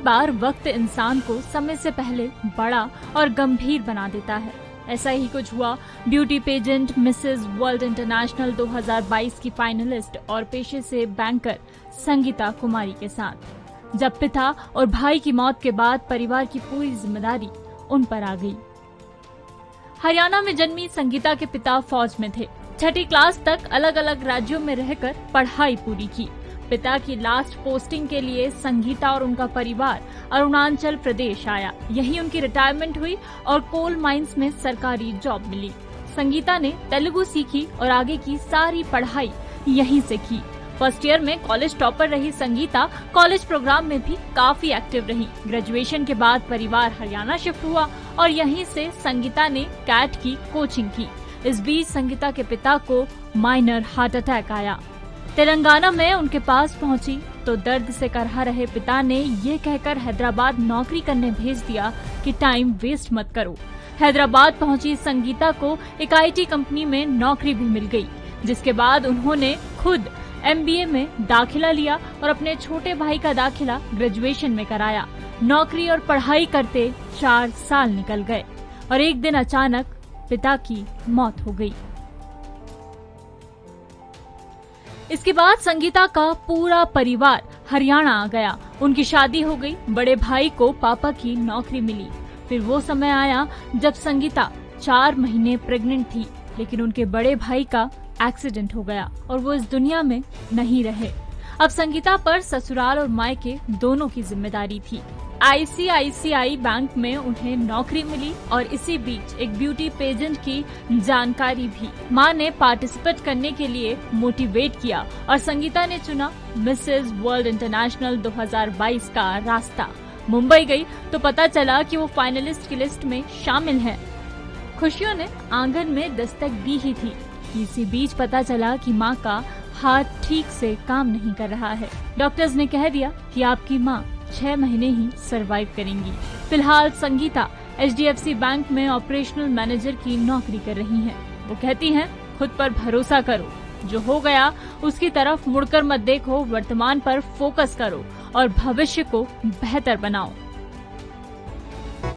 बार वक्त इंसान को समय से पहले बड़ा और गंभीर बना देता है। ऐसा ही कुछ हुआ beauty pageant Mrs World International 2022 की फाइनलिस्ट और पेशे से बैंकर संगीता कुमारी के साथ, जब पिता और भाई की मौत के बाद परिवार की पूरी जिम्मेदारी उन पर आ गई। हरियाणा में जन्मी संगीता के पिता फौज में थे। 6ठी क्लास तक अलग अलग राज्यों में रहकर पढ़ाई पूरी की। पिता की लास्ट पोस्टिंग के लिए संगीता और उनका परिवार अरुणाचल प्रदेश आया। यही उनकी रिटायरमेंट हुई और कोल माइंस में सरकारी जॉब मिली। संगीता ने तेलुगु सीखी और आगे की सारी पढ़ाई यहीं से की। फर्स्ट ईयर में कॉलेज टॉपर रही संगीता कॉलेज प्रोग्राम में भी काफी एक्टिव रही। ग्रेजुएशन के बाद परिवार हरियाणा शिफ्ट हुआ और यहीं से संगीता ने कैट की कोचिंग की। इस बीच संगीता के पिता को माइनर हार्ट अटैक आया। तेलंगाना में उनके पास पहुंची तो दर्द से करहा रहे पिता ने ये कहकर हैदराबाद नौकरी करने भेज दिया कि टाइम वेस्ट मत करो। हैदराबाद पहुंची संगीता को एक IT कंपनी में नौकरी भी मिल गई, जिसके बाद उन्होंने खुद MBA में दाखिला लिया और अपने छोटे भाई का दाखिला ग्रेजुएशन में कराया। नौकरी और पढ़ाई करते 4 साल निकल गए और एक दिन अचानक पिता की मौत हो गई। इसके बाद संगीता का पूरा परिवार हरियाणा आ गया। उनकी शादी हो गई, बड़े भाई को पापा की नौकरी मिली। फिर वो समय आया जब संगीता 4 महीने प्रेग्नेंट थी, लेकिन उनके बड़े भाई का एक्सीडेंट हो गया और वो इस दुनिया में नहीं रहे। अब संगीता पर ससुराल और मायके दोनों की जिम्मेदारी थी। ICICI बैंक में उन्हें नौकरी मिली और इसी बीच एक ब्यूटी पेजेंट की जानकारी भी। मां ने पार्टिसिपेट करने के लिए मोटिवेट किया और संगीता ने चुना मिसेस वर्ल्ड इंटरनेशनल 2022 का रास्ता। मुंबई गई तो पता चला कि वो फाइनलिस्ट की लिस्ट में शामिल है। खुशियों ने आंगन में दस्तक दी ही थी। इसी बीच पता चला कि मां का हार्ट ठीक से काम नहीं कर रहा है। डॉक्टर्स ने कह दिया कि आपकी मां 6 महीने ही सरवाइव करेंगी। फिलहाल संगीता HDFC बैंक में ऑपरेशनल मैनेजर की नौकरी कर रही हैं। वो कहती हैं, खुद पर भरोसा करो, जो हो गया उसकी तरफ मुड़कर मत देखो, वर्तमान पर फोकस करो और भविष्य को बेहतर बनाओ।